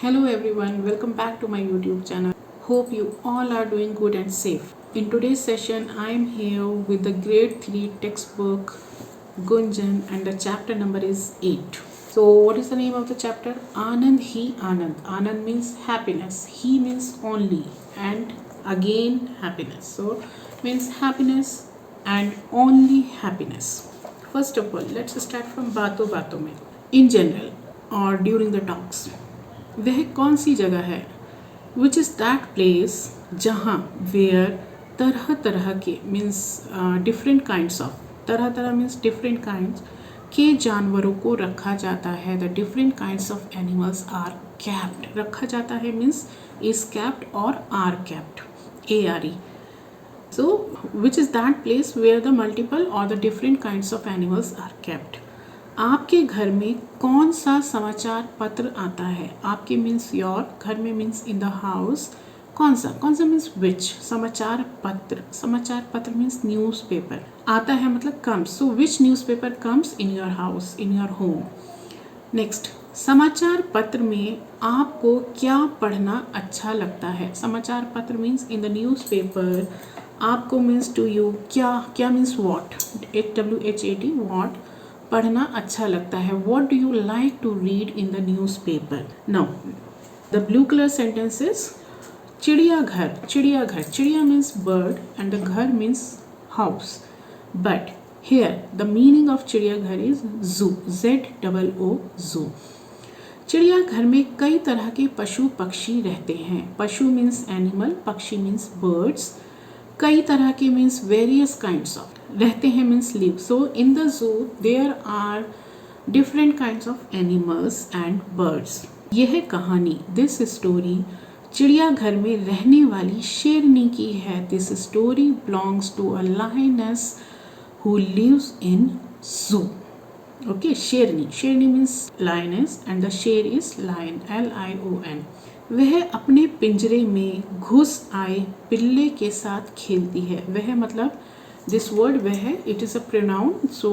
Hello everyone, welcome back to my YouTube channel. Hope you all are doing good and safe. In today's session, I am here with the grade 3 textbook Gunjan and the chapter number is 8. So what is the name of the chapter? Anand Hi Anand. Anand means happiness. He means only and again happiness. So means happiness and only happiness. First of all, let's start from बातों बातों में. In general or during the talks. वह कौन सी जगह है which is that place जहाँ where तरह तरह के मीन्स डिफरेंट काइंड्स ऑफ तरह तरह मीन्स डिफरेंट काइंड्स के जानवरों को रखा जाता है. The different kinds of animals are kept. रखा जाता है मीन्स इज कैप्ड और are kept ARE. So which is that place where the multiple or the different kinds of animals are kept. आपके घर में कौन सा समाचार पत्र आता है? आपके मीन्स योर, घर में मीन्स इन द हाउस. कौन सा मीन्स विच. समाचार पत्र मीन्स न्यूज़पेपर. आता है मतलब comes. So which newspaper comes in your house, in your home. Next, समाचार पत्र में आपको क्या पढ़ना अच्छा लगता है? समाचार पत्र मीन्स इन द न्यूज़पेपर. आपको मीन्स टू यू क्या मीन्स वॉट. WHAT वॉट पढ़ना अच्छा लगता है. What do you like to read in the news paper. Now the blue colour sentences. चिड़ियाघर. चिड़िया मीन्स बर्ड एंड द घर means house. But here the meaning of चिड़ियाघर is zoo. ZOO जू. चिड़ियाघर में कई तरह के पशु पक्षी रहते हैं. पशु मीन्स एनिमल, पक्षी मीन्स बर्ड्स. कई तरह के मीन्स वेरियस काइंड्स ऑफ. रहते हैं means live. So in the zoo there are different kinds of animals and birds. यह कहानी, दिस स्टोरी, चिड़ियाघर में रहने वाली शेरनी की है. This story belongs to a lioness who lives in zoo. Okay, शेरनी मीन्स लायनेस एंड द शेर इज लायन, LION. वह अपने पिंजरे में घुस आए पिल्ले के साथ खेलती है. वह मतलब दिस वर्ड वह, it is a pronoun, so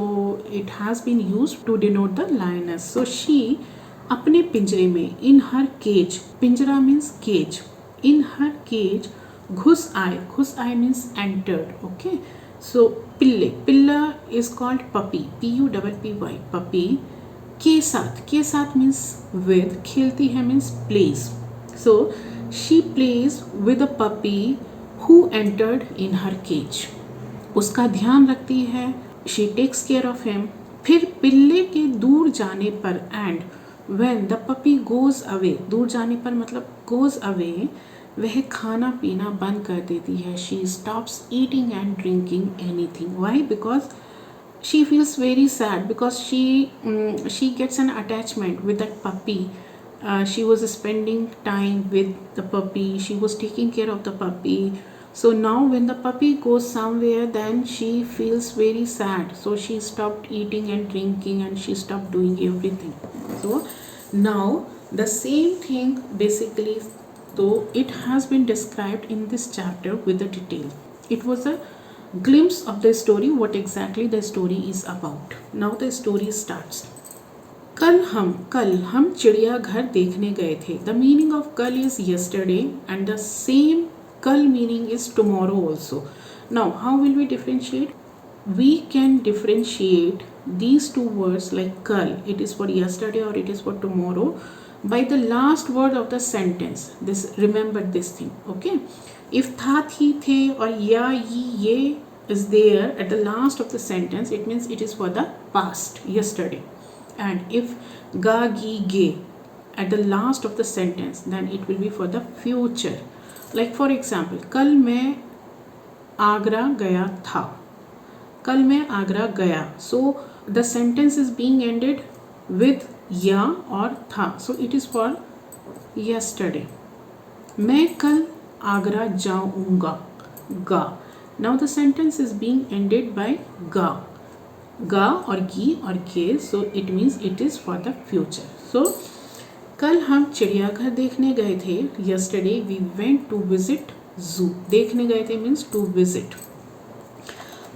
it has been used to denote the lioness. So she अपने पिंजरे में, इन हर केज. पिंजरा means cage. In her cage घुस आए मीन्स एंटर्ड. ओके, सो पिल्ला is called puppy, PUPPY puppy. के साथ means with. खेलती है means plays. So she plays with a puppy who entered in her cage. उसका ध्यान रखती है. She takes care of him. फिर पिल्ले के दूर जाने पर and when the puppy goes away, दूर जाने पर मतलब goes away, वह खाना पीना बंद कर देती है. She stops eating and drinking anything. Why? Because she feels very sad because she gets an attachment with that puppy. She was spending time with the puppy. She was taking care of the puppy. So now when the puppy goes somewhere, then she feels very sad. So she stopped eating and drinking and she stopped doing everything. So now the same thing basically, though it has been described in this chapter with the detail. It was a glimpse of the story, what exactly the story is about. Now the story starts. कल हम चिड़ियाघर देखने गए थे. The meaning of कल is yesterday and the same कल meaning is tomorrow also. Now how will we differentiate? We can differentiate these two words like kal, it is for yesterday or it is for tomorrow, by the last word of the sentence. This, remember this thing. Okay, if tha, thi, the or ya, ye, ye is there at the last of the sentence, it means it is for the past, yesterday. And if ga, gi, ge at the last of the sentence, then it will be for the future. Like for example, कल मैं आगरा गया था. कल मैं आगरा गया. So the sentence is being ended with या और था. So it is for yesterday. मैं कल आगरा जाऊँगा. गा. Now the sentence is being ended by ga. गा और गी और के. So it means it is for the future. So कल हम चिड़ियाघर देखने गए थे. Yesterday we went to visit zoo. देखने गए थे मीन्स टू विजिट.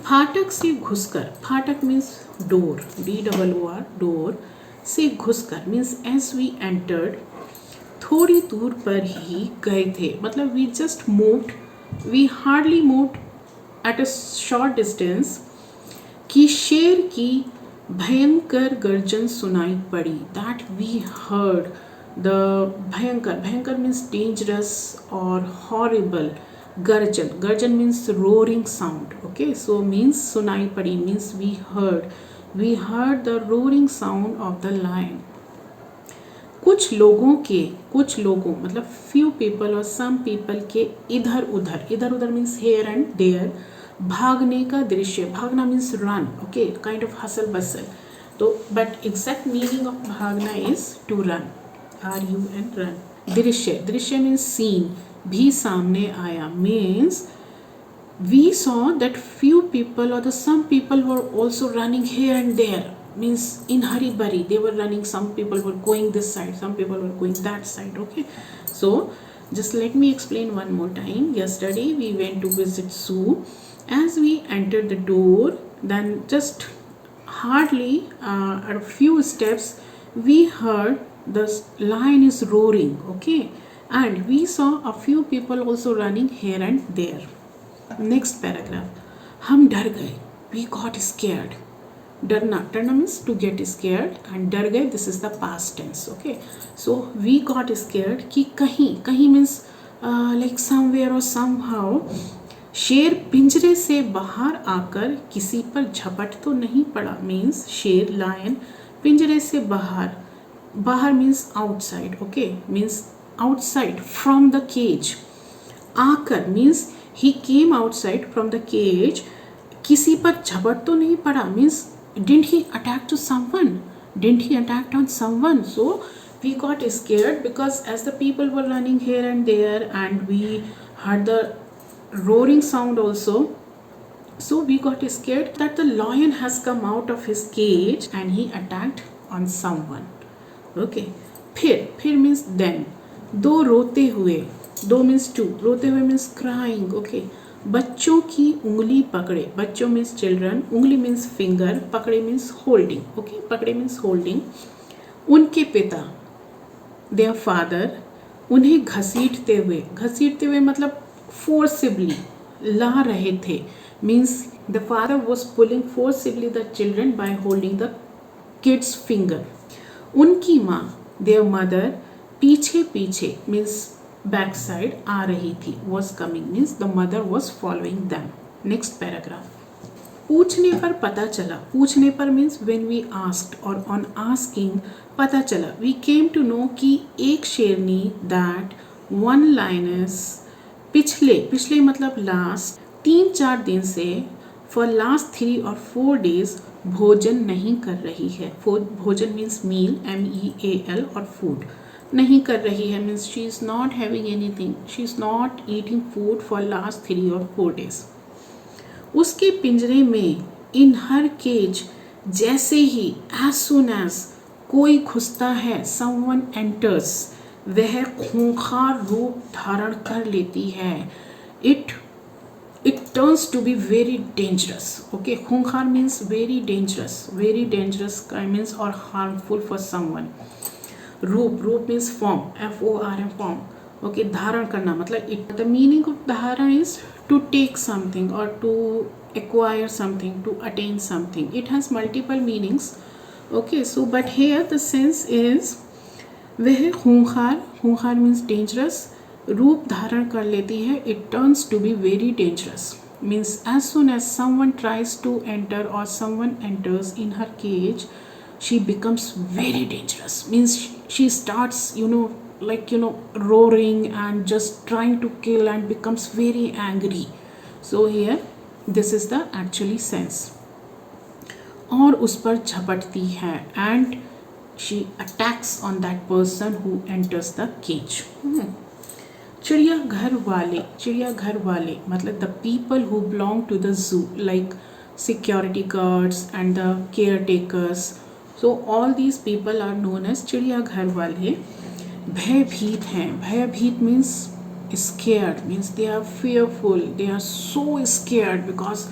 फाटक से घुसकर. फाटक मीन्स डोर, DOOR डोर. से घुसकर मीन्स एज वी एंटर्ड थोड़ी दूर पर ही गए थे, मतलब we just moved, we hardly moved at a short distance, कि शेर की भयंकर गर्जन सुनाई पड़ी. दैट वी हर्ड द भयंकर, भयंकर मीन्स डेंजरस और हॉरिबल. गर्जन, गर्जन means roaring sound. Okay, so means सुनाई पड़ी means we heard the roaring sound of the lion. कुछ लोगों मतलब फ्यू पीपल और सम पीपल के इधर उधर मीन्स हेयर एंड देयर, भागने का दृश्य. भागना means run. Okay, kind of hustle bustle. तो बट एग्जैक्ट मीनिंग ऑफ भागना is to run, RUN, run. दृश्य मीन्स सीन, भी सामने आया means we saw that few people or the some people were also running here and there, means in hurry burry they were running. Some people were going this side, some people were going that side. Okay, so just let me explain one more time. Yesterday we went to visit zoo. As we entered the door, then just hardly a few steps we heard the lion is roaring. Okay, and we saw a few people also running here and there. Next paragraph. हम डर गए, we got scared. डरना means to get scared, and डर गए this is the past tense. Okay, so we got scared कि कहीं means like somewhere और somehow. शेर पिंजरे से बाहर आकर किसी पर झपट तो नहीं पड़ा, मीन्स शेर लायन पिंजरे से बाहर means outside. Okay, means outside from the cage. आकर means he came outside from the cage. किसी पर झपट तो नहीं पड़ा means didn't he attack to someone, didn't he attack on someone. So we got scared because as the people were running here and there and we heard the roaring sound also, so we got scared that the lion has come out of his cage and he attacked on someone. Okay, फिर means then. दो रोते हुए, दो means to, रोते हुए means crying. Okay, बच्चों की उंगली पकड़े. बच्चों मीन्स चिल्ड्रन, उंगली मीन्स फिंगर, पकड़े मीन्स होल्डिंग. ओके, पकड़े मीन्स होल्डिंग. उनके पिता देयर फादर उन्हें घसीटते हुए मतलब फोर्सिबली ला रहे थे. Means the father was pulling forcibly the children by holding the kids finger. उनकी माँ देयर मदर पीछे मीन्स बैक साइड आ रही थी. Was coming means the mother was following them. Next paragraph. पूछने पर पता चला. पूछने पर मीन्स व्हेन वी आस्क्ड और ऑन आस्किंग पता चला. वी केम टू नो कि एक शेरनी दैट वन लायनेस पिछले मतलब लास्ट 3-4 दिन से फॉर लास्ट 3 or 4 days भोजन नहीं कर रही है. भोजन मीन्स मील, MEAL और फूड नहीं कर रही है means she is not having anything, she is not eating food for last 3 or 4 days. उसके पिंजरे में इन हर केज जैसे ही एज सुन एज कोई घुसता है, समवन एंटर्स, वह खूंखार रूप धारण कर लेती है. it turns to be very dangerous. Okay, खूंखार means very dangerous means or harmful for someone. रूप means form, FORM form. Okay, धारण करना मतलब the meaning of धारण is to take something or to acquire something, to attain something. It has multiple meanings. Okay, so but here the sense is वह खूंखार means dangerous, रूप धारण कर लेती है. It turns to be very dangerous means as soon as someone tries to enter or someone enters in her cage, she becomes very dangerous. Means she starts roaring and just trying to kill and becomes very angry. So here this is the actually sense. और उस पर झपटती है and she attacks on that person who enters the cage. चिड़ियाघर वाले मतलब the people who belong to the zoo, like security guards and the caretakers. So all these people are known as चिड़ियाघर वाले. भयभीत हैं. भयभीत means scared, means they are fearful, they are so scared because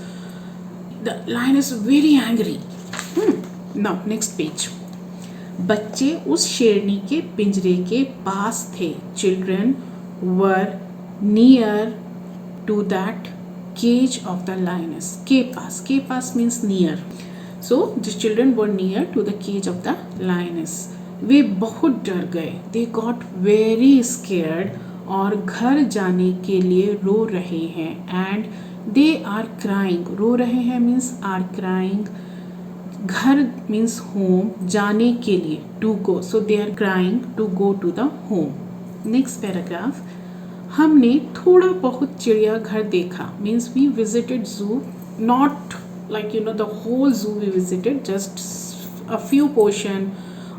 the lion is very angry. Now next page. बच्चे उस शेरनी के पिंजरे के पास थे. Children were near to that cage of the lioness. के पास means near. So the children were near to the cage of the lioness. वे बहुत डर गए. They got very scared और घर जाने के लिए रो रहे हैं. And they are crying. रो रहे हैं means are crying. घर means home. जाने के लिए to go. So they are crying to go to the home. Next paragraph. हमने थोड़ा बहुत चिड़ियाघर देखा. Means we visited zoo. Not like the whole zoo we visited. Just a few portion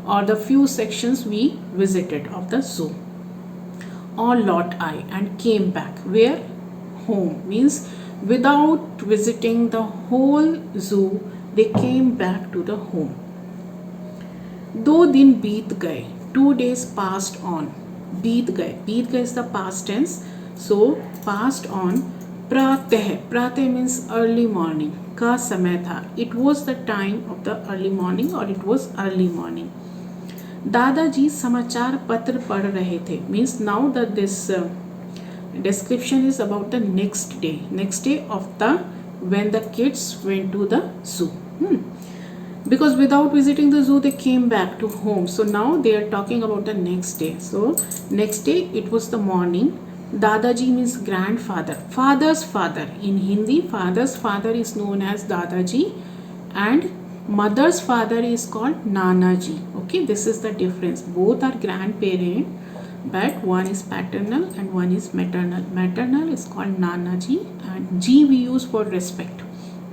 or the few sections we visited of the zoo. Or lot I and came back. Where? Home. Means without visiting the whole zoo, they came back to the home. 2 दिन बीत गए. 2 days passed on. बीत गए. बीत गए is the past tense. So passed on. प्रातः means early morning का समय था. It was the time of the early morning or it was early morning. दादाजी समाचार पत्र पढ़ रहे थे. Means now that this description is about the next day of the when the kids went to the zoo. Because without visiting the zoo they came back to home. So now they are talking about the next day. So next day it was the morning. Dadaji means grandfather, father's father. In Hindi, father's father is known as Dadaji and mother's father is called Nanaji. Okay, this is the difference. Both are grandparent, but one is paternal and one is maternal. Maternal is called Nanaji and G we use for respect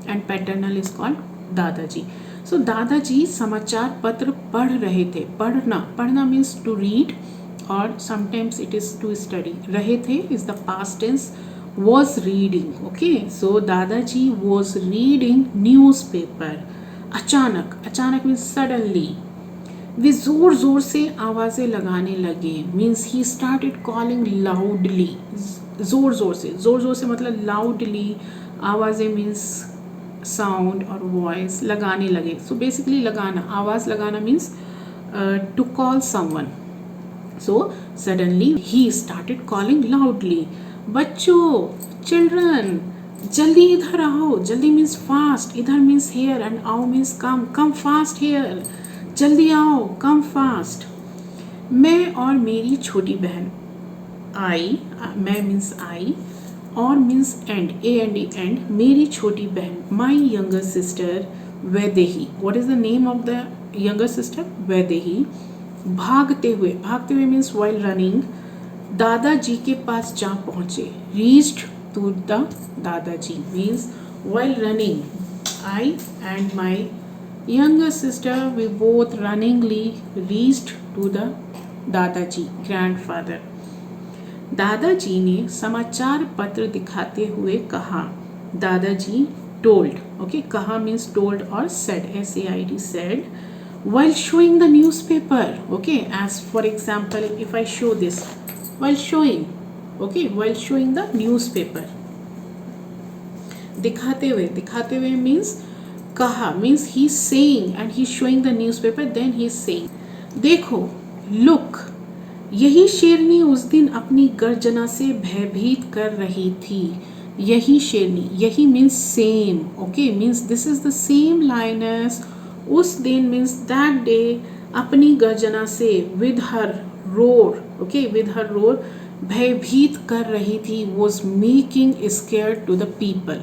and paternal is called Dadaji. So दादाजी समाचार पत्र पढ़ रहे थे. पढ़ना means to read or sometimes it is to study. रहे थे is the past tense. Was reading. Okay, so दादाजी was reading newspaper. अचानक means suddenly. वे जोर जोर से आवाज़ें लगाने लगे. Means he started calling loudly. जोर जोर से मतलब loudly. आवाज़ें means sound or voice. लगाने लगे. So basically लगाना, आवाज़ लगाना means to call someone. So suddenly he started calling loudly. बच्चों, children, जल्दी इधर आओ. जल्दी means fast. इधर means here and आओ means come. Come fast here. जल्दी आओ. Come fast. मैं और मेरी छोटी बहन मैं means I और means and A and E and मेरी छोटी बहन my younger sister Vaidehi. What is the name of the younger sister? Vaidehi. भागते हुए means while running दादाजी के पास जा पहुँचे. reached to the दादाजी means while running I and my younger sister we both runningly reached to the दादाजी grandfather. दादाजी ने समाचार पत्र दिखाते हुए कहा. दादाजी told. Okay, कहा means told or said. SAID said while showing the newspaper. Okay, as for example if I show this while showing the newspaper. दिखाते हुए means कहा means he's saying and he's showing the newspaper then he's saying. देखो, look, यही शेरनी उस दिन अपनी गर्जना से भयभीत कर रही थी. यही शेरनी, यही means same. Okay, means this is the same lioness. उस दिन means that day. अपनी गर्जना से with her roar. Okay, with her roar भयभीत कर रही थी. Was making scared to the people.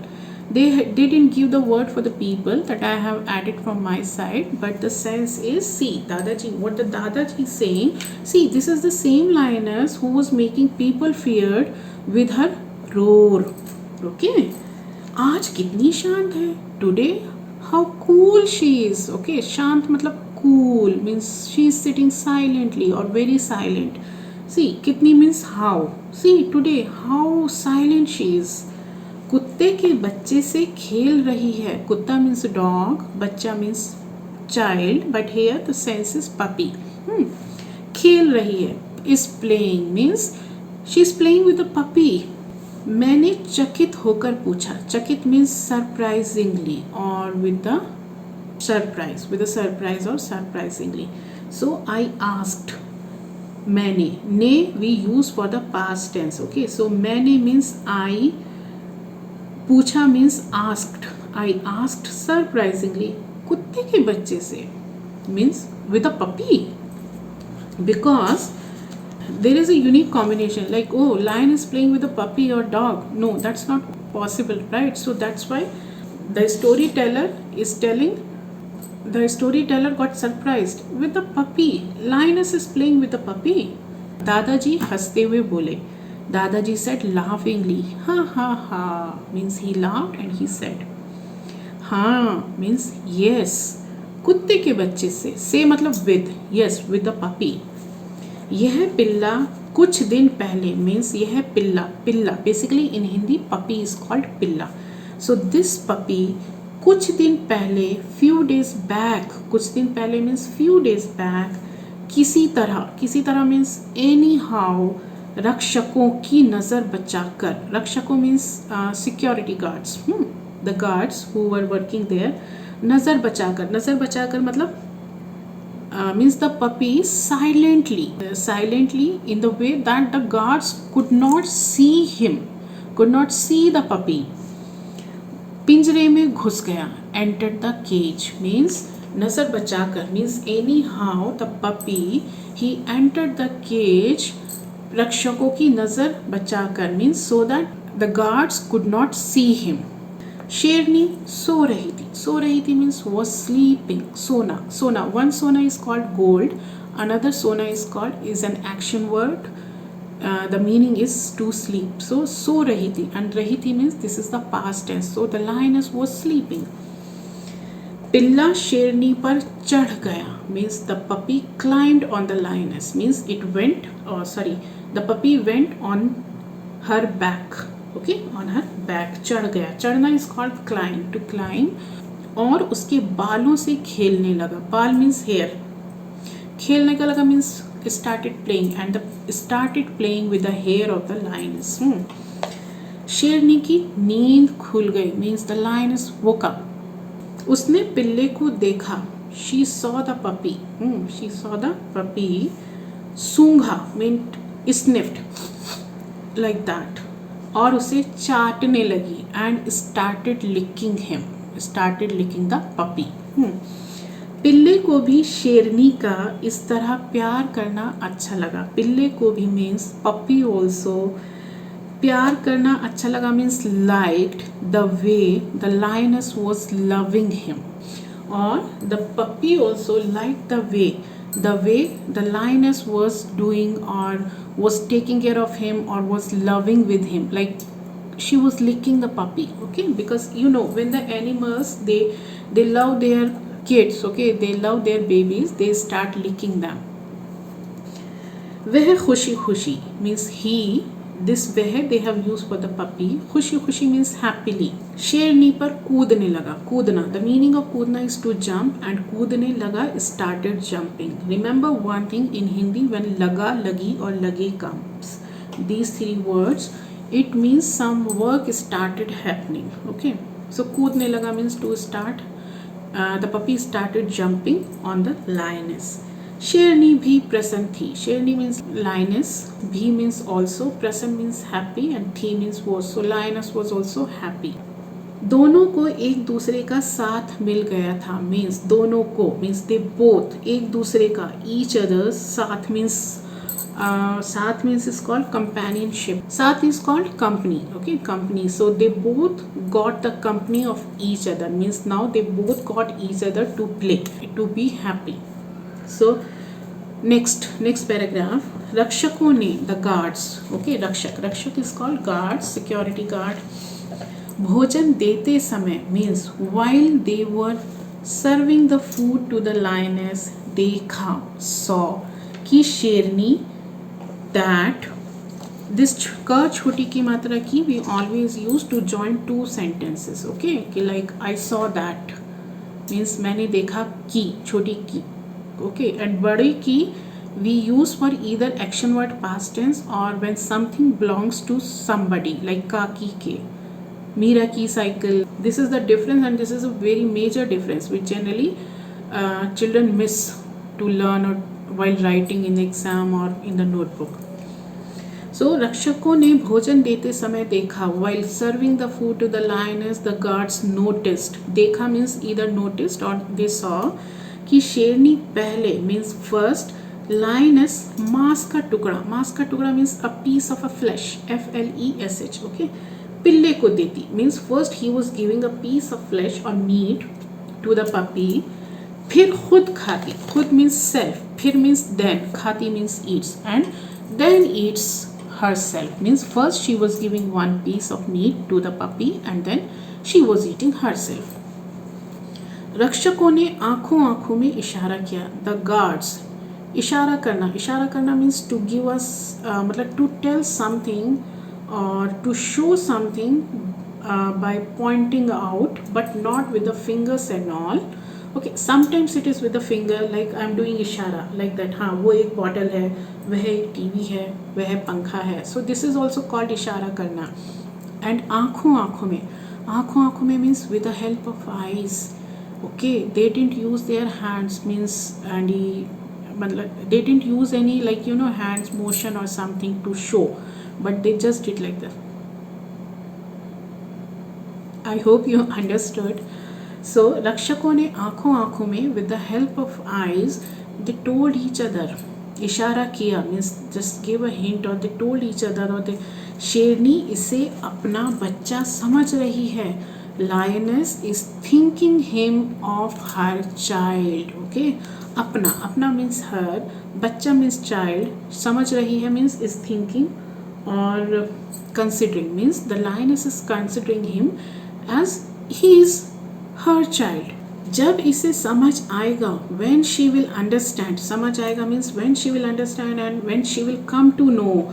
They didn't give the word for the people that I have added from my side, but the sense is, see, Dadaji, what the Dadaji is saying, see, this is the same lioness who was making people feared with her roar. Okay, आज कितनी शांत है. Today, how cool she is. Okay, शांत मतलब cool means she is sitting silently or very silent. See, कितनी means how. See, today, how silent she is. कुत्ते के बच्चे से खेल रही है. कुत्ता means dog, बच्चा means child, but here the sense is puppy. खेल रही है. Is playing means she is playing with a puppy. मैंने चकित होकर पूछा. चकित means surprisingly or with a surprise or surprisingly. So I asked, मैंने, ने we use for the past tense. Okay, so मैंने means I, पूछा means asked. I asked surprisingly, कुत्ते के बच्चे से means with a puppy, because there is a unique combination, like, oh, lion is playing with a puppy or dog. No, that's not possible, right? So that's why the storyteller is telling, the storyteller got surprised with the puppy. Lioness is playing with the puppy. दादाजी हंसते हुए बोले. दादाजी said laughingly, ha ha ha, means he laughed and he said, हाँ means yes, कुत्ते के बच्चे से मतलब with, yes, with the puppy. यह पिल्ला कुछ दिन पहले means यह पिल्ला basically in Hindi puppy is called पिल्ला. So this puppy कुछ दिन पहले, few days back, कुछ दिन पहले means few days back, किसी तरह means anyhow, रक्षकों की नज़र बचाकर. रक्षकों means security guards, the guards who were working there. नज़र बचाकर मतलब means the puppy silently in the way that the guards could not see the puppy. पिंजरे में घुस गया, entered the cage means नजर बचाकर means anyhow the puppy he entered the cage. रक्षकों की नजर बचाकर means so that the guards could not see him. शेरनी सो रही थी means was sleeping. सोना, one sona is called gold, another sona is an action word. The meaning is to sleep. So रही थी, and रही थी means this is the past tense. So the lioness was sleeping. पिल्ला शेरनी पर चढ़ गया means the puppy climbed on the lioness means the puppy went on her back. Okay, on her back, चढ़ गया. चढ़ना is called climb, to climb. और उसके बालों से खेलने लगा. बाल means hair. खेलने का लगा means started playing, and started playing with the hair of the lioness. शेरनी की नींद खुल गई means the lioness woke up. उसने पिल्ले को देखा. She saw the puppy. She saw the puppy. सूंघा meant sniffed like that. और उसे चाटने लगी and started licking the puppy. पिल्ले को भी शेरनी का इस तरह प्यार करना अच्छा लगा. पिल्ले को भी means puppy also. प्यार करना अच्छा लगा means liked the way the lioness was loving him. और the puppy also liked the way the lioness was doing or was taking care of him or was loving with him, like she was licking the puppy. Okay, because when the animals they love their kids, okay, they love their babies, they start licking them. वह खुशी means he, this वह they have used for the puppy. खुशी means happily. शेरनी पर कूदने लगा. कूदना, the meaning of कूदना is to jump, and कूदने लगा started jumping. Remember one thing in Hindi, when लगा, लगी or लगे comes, these three words, it means some work started happening. Okay, so कूदने लगा means to start. The puppy started jumping on the lioness. शेरनी भी प्रसन्न थी. शेरनी means lioness, भी means also, प्रसन्न means happy, and थी means was. So lioness was also happy. दोनों को एक दूसरे का साथ मिल गया था means दोनों को means they both, एक दूसरे का, each other. साथ means is called companionship. साथ is called company. Okay, company. So they both got the company of each other means now they both got each other to play, to be happy. So next paragraph, रक्षकों ने, the guards, okay, रक्षक is called guards, security guard. भोजन देते समय means while they were serving the food to the lioness, देखा, saw कि शेरनी, that this का छोटी की मात्रा की we always use to join two sentences. Okay, कि like I saw that means मैंने देखा की, छोटी की. Okay, and बड़ी की we use for either action word past tense or when something belongs to somebody, like काकी के, मीरा की cycle. This is the difference, and this is a very major difference which generally children miss to learn or while writing in the exam or in the notebook. So रक्षकों ने भोजन देते समय देखा, while serving the food to the lioness, the guards noticed. देखा means either noticed or they saw कि शेरनी पहले means first lioness मांस का टुकड़ा means a piece of a flesh, FLESH, okay, पिल्ले को देती means first he was giving a piece of flesh or meat to the puppy, फिर खुद खाती, खुद means self, फिर means then, खाती means eats, and then eats herself means first she was giving one piece of meat to the puppy and then she was eating herself. रक्षकों ने आंखों आंखों में इशारा किया, the guards, इशारा करना means to give us मतलब to tell something or to show something by pointing out but not with the fingers and all. Okay, sometimes it is with the finger, like I am doing इशारा like that, हाँ वो एक bottle है, वह एक TV है, वह पंखा है. So this is also called इशारा करना. And आँखों आँखों में means with the help of eyes. Okay, they didn't use their hands means and they didn't use any like hands motion or something to show, but they just did like that. I hope you understood. So रक्षकों ने आँखों आँखों में with the help of eyes they told each other, इशारा किया means just gave a hint or they told each other or they, शेरनी इसे अपना बच्चा समझ रही है, lioness is thinking him of her child. Okay, अपना means her, बच्चा means child, समझ रही है means is thinking or considering means the lioness is considering him as he is her child. जब इसे समझ आएगा when she will understand, समझ आएगा means when she will understand and when she will come to know,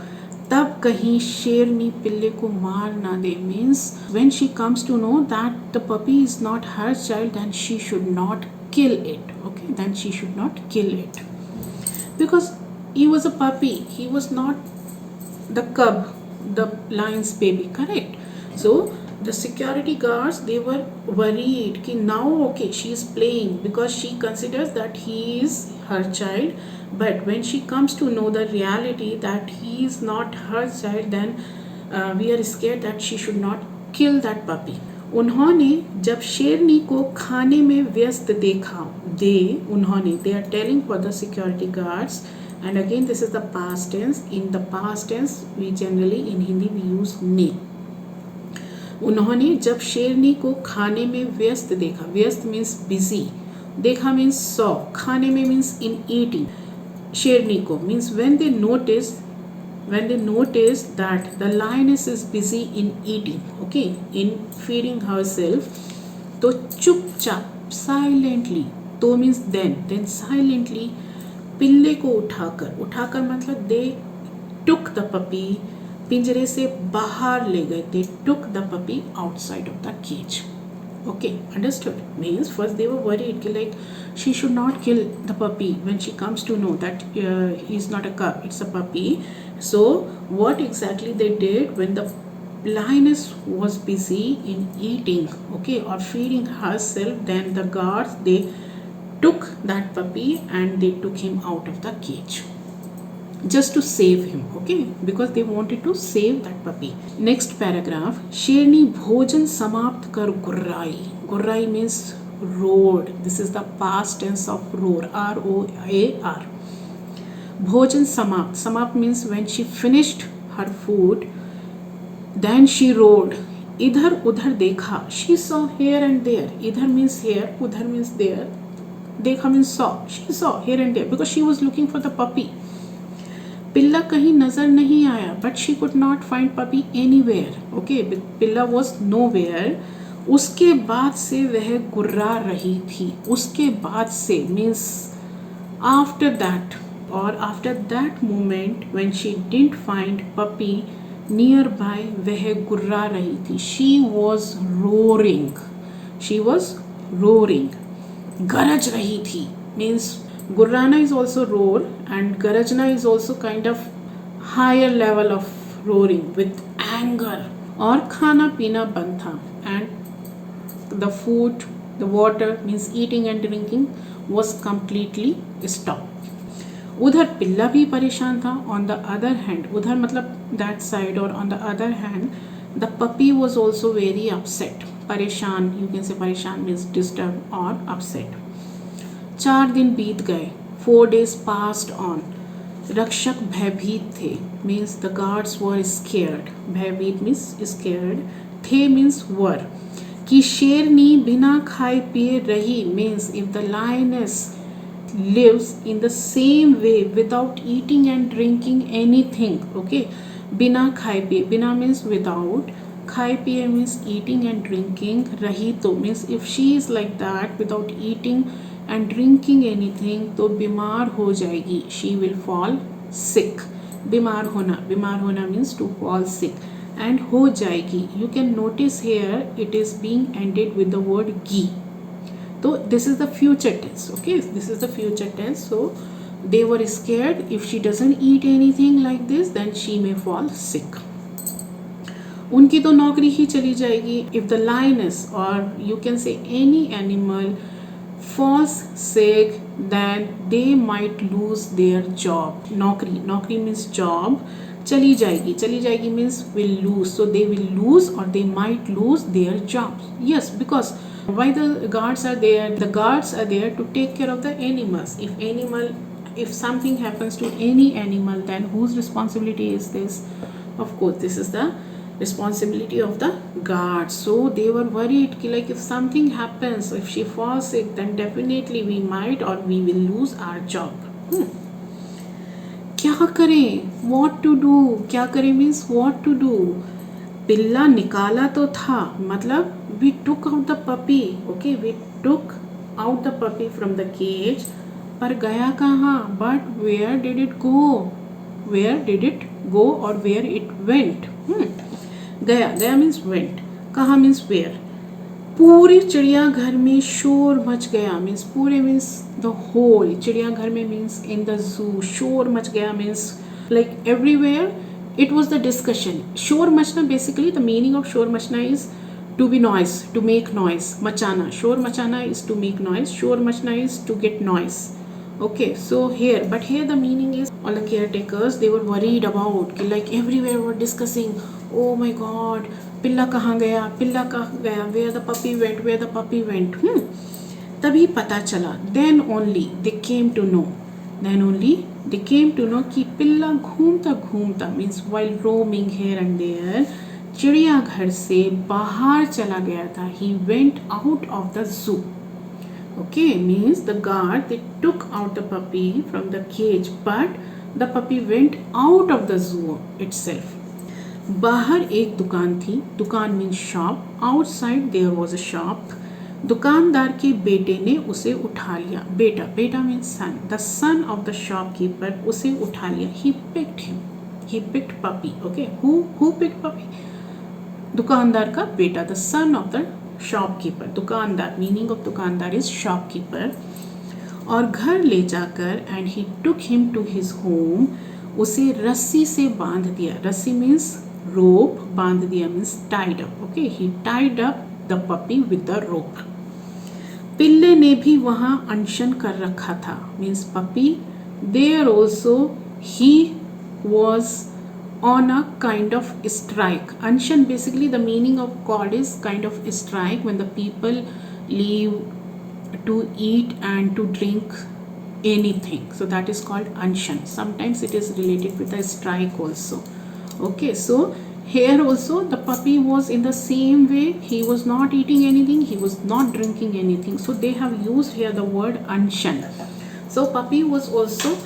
तब कहीं शेरनी पिल्ले को मार ना दे means when she comes to know that the puppy is not her child then she should not kill it. Okay, then she should not kill it because he was a puppy, he was not the cub, the lion's baby, correct? So the security guards, they were worried कि now okay she is playing because she considers that he is her child, but when she comes to know the reality that he is not her child then we are scared that she should not kill that puppy. उन्होंने जब शेरनी को खाने में व्यस्त देखा, they are telling for the security guards, and again this is the past tense. In the past tense we generally in Hindi we use ने. उन्होंने जब शेरनी को खाने में व्यस्त देखा, व्यस्त मीन्स बिजी, देखा मीन्स सॉ, खाने में मीन्स इन ईटिंग, शेरनी को means when they noticed that the lioness is busy in eating, okay, in feeding herself, तो चुपचाप silently, तो मीन्स then silently पिल्ले को उठाकर मतलब they took the puppy, पिंजरे से बाहर ले गए, they took the puppy outside of the cage. Okay, understood? Means first they were worried like she should not kill the puppy when she comes to know that he's not a cub, it's a puppy. So what exactly they did when the lioness was busy in eating, okay, or feeding herself, then the guards, they took that puppy and they took him out of the cage just to save him, okay, because they wanted to save that puppy. Next paragraph, शेरनी भोजन समाप्त कर गुर्राई means roared. This is the past tense of roar, ROAR. भोजन समाप्त means when she finished her food then she roared. इधर उधर देखा, she saw here and there, इधर means here, उधर means there, देखा means saw, she saw here and there because she was looking for the puppy. पिल्ला कहीं नजर नहीं आया, but she could not find puppy anywhere. Okay, पिल्ला was nowhere. उसके बाद से वह गुर्रा रही थी, उसके बाद से means after that or after that moment when she didn't find puppy nearby, वह गुर्रा रही थी. She was roaring, गरज रही थी means Gurrana is also roar and Garajna is also kind of higher level of roaring with anger. और खाना पीना बंद था and the food The water means eating and drinking was completely stopped. उधर पिल्ला भी परेशान था. On the other hand, उधर मतलब that side, or on the other hand, the puppy was also very upset. परेशान, you can say परेशान means disturbed or upset. 4 दिन बीत गए. 4 days passed on. रक्षक भयभीत थे, means the guards were scared. भयभीत means scared. थे means were. कि शेरनी बिना खाए पिए रही means if the lioness lives in the same way without eating and drinking anything. Okay, बिना खाए पिए, बिना means without, खाए पिए means eating and drinking, रही तो means if she is like that without eating and drinking anything तो बीमार हो जाएगी. She will fall sick. बीमार होना means to fall sick. And हो जाएगी, you can notice here it is being ended with the word गी. So this is the future tense. Okay, this is the future tense. So they were scared if she doesn't eat anything like this then she may fall sick. उनकी तो नौकरी ही चली जाएगी. If the lioness or you can say any animal falls sick then they might lose their job. नौकरी means job. चली जाएगी means will lose, so they will lose or they might lose their jobs. Yes, because why the guards are there? The guards are there to take care of the animals. If something happens to any animal, then whose responsibility is this? Of course, this is the responsibility of the guards. So they were worried कि like if something happens, if she falls sick, then definitely we might or we will lose our job. क्या करें? What to do? क्या करें means what to do. पिल्ला निकाला तो था, मतलब we took out the puppy. Okay, we took out the puppy from the cage. पर गया कहाँ? But where did it go? Where did it go or where it went? गया means went. कहाँ means where. पूरी चिड़ियाघर में शोर much गया means पूरे means the whole. चिड़ियाघर में means in the zoo. शोर मच गया means like everywhere. It was the discussion. शोर मचना, basically the meaning of शोर मचना is to be noise, to make noise. मचाना, शोर मचाना is to make noise. शोर मचना is to get noise. Okay, so here the meaning is all the caretakers, they were worried about like everywhere were discussing, oh my god, पिल्ला कहाँ गया, where the puppy went. तभी पता चला, then only they came to know कि पिल्ला घूमता means while roaming here and there, चिड़ियाघर से बाहर चला गया था. He went out of the zoo. Okay, means the guard, they took out the puppy from the cage, but the puppy went out of the zoo itself. बाहर एक दुकान थी, दुकान means shop. Outside there was a shop. दुकानदार के बेटे ने उसे उठा लिया. बेटा means son. The son of the shopkeeper उसे उठा लिया. He picked him. He picked puppy. Okay, who picked puppy? दुकानदार का बेटा, the son of the shopkeeper. दुकानदार, मीनिंग ऑफ दुकानदार इज शॉपकीपर. और घर ले जाकर and he took him to his home, उसे रस्सी से बांध दिया. रस्सी मीन्स रोप, बांध दिया means tied up. Okay, he tied up the puppy with the rope. पिल्ले ने भी वहाँ अनशन कर रखा था means puppy. There also he was on a kind of strike. Anshan, basically the meaning of called is kind of strike, when the people leave to eat and to drink anything, so that is called anshan. Sometimes it is related with a strike also. Okay, so here also the puppy was in the same way. He was not eating anything, he was not drinking anything, so they have used here the word anshan. So puppy was also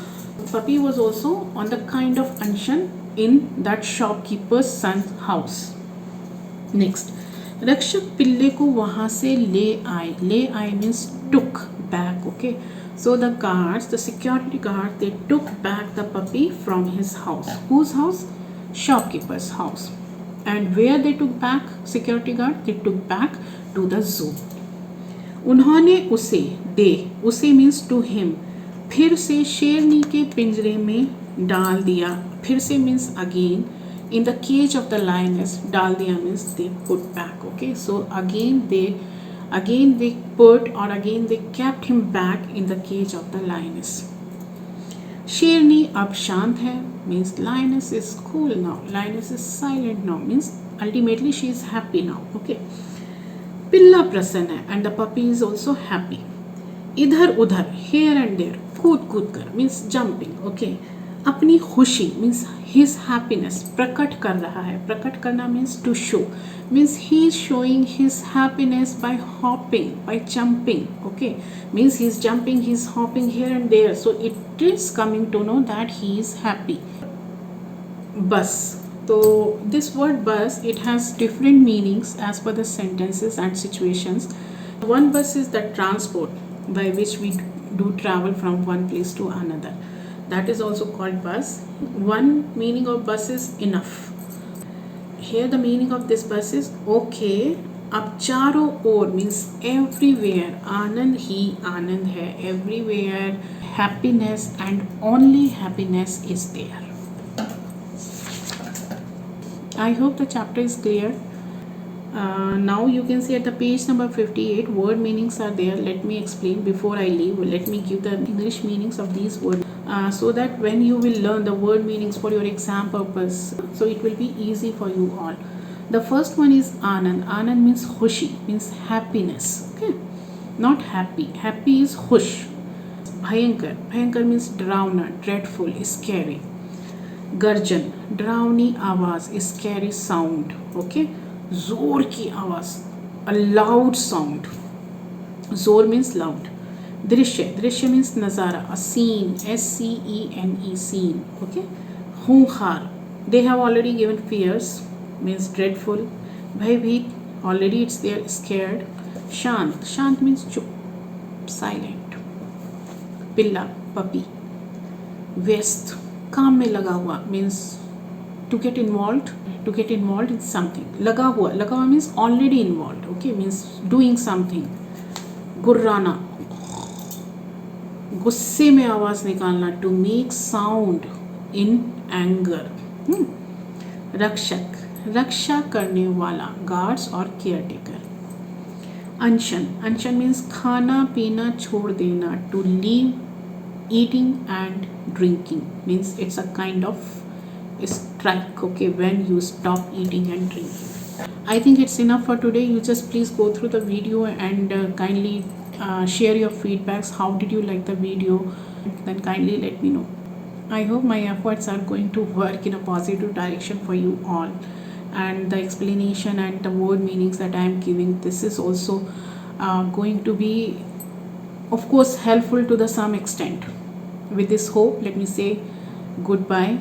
on the kind of anshan in that shopkeeper's son's house. Next, रक्षक पिल्ले को वहाँ से ले आए means took back. Okay, so the guards, the security guards, they took back the puppy from his house. Whose house? Shopkeeper's house. And where they took back? Security guard, they took back to the zoo. उन्होंने उसे means to him, फिर से शेरनी के पिंजरे में डाल दिया. फिर से means again. In the cage of the lioness, डाल दिया means they put back. Okay, so again they Again they put, or again they kept him back in the cage of the lioness. शेरनी अब शांत है means lioness is cool now, lioness is silent now, means ultimately she is happy now. Okay. पिल्ला प्रसन्न है and the puppy is also happy. इधर उधर here and there, कूद कूद कर means jumping. Okay. अपनी खुशी means his happiness प्रकट कर रहा है. प्रकट करना means to show, means he is showing his happiness by hopping, by jumping. Okay, means he is jumping, he is hopping here and there, so it is coming to know that he is happy. Bus. So this word bus, it has different meanings as per the sentences and situations. One bus is the transport by which we do travel from one place to another. That is also called bus. One meaning of bus is enough. Here the meaning of this bus is okay. अब चारों ओर means everywhere आनंद ही आनंद है. Everywhere happiness and only happiness is there. I hope the chapter is clear. Now you can see at the page number 58 word meanings are there. Let me explain before I leave. Let me give the English meanings of these words so that when you will learn the word meanings for your exam purpose, so it will be easy for you all. The first one is Anand. Anand means khushi, means happiness. Okay, not happy. Happy is khush. Bhayankar. Bhayankar means drowner, dreadful, scary. Garjan. Drowny आवाज, scary sound. Okay. जोर की आवाज, a loud sound. जोर means loud. दृश्य. दृश्य means नज़ारा, a scene, scene, scene. Okay. खूंखार. They have already given fears, means dreadful. भयभीत, already it's there, scared. शांत. शांत means चुप, silent. पिल्ला, puppy. व्यस्त, काम में लगा हुआ, means to get involved in something. लगा हुआ means already involved. Okay, means doing something. गुर्राना, गुस्से में आवाज निकालना, to make sound in anger. रक्षक, रक्षा करने वाला, guards or caretaker. अनशन. अनशन means खाना पीना छोड़ देना, to leave eating and drinking, means it's a kind of strike. Okay, when you stop eating and drinking. I think it's enough for today. You just please go through the video and kindly share your feedbacks. How did you like the video? Then kindly let me know. I hope my efforts are going to work in a positive direction for you all, and the explanation and the word meanings that I am giving, this is also going to be of course helpful to the some extent. With this hope, let me say goodbye.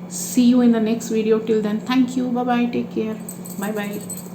See you in the next video. Till then, thank you. Bye bye. Take care. Bye bye.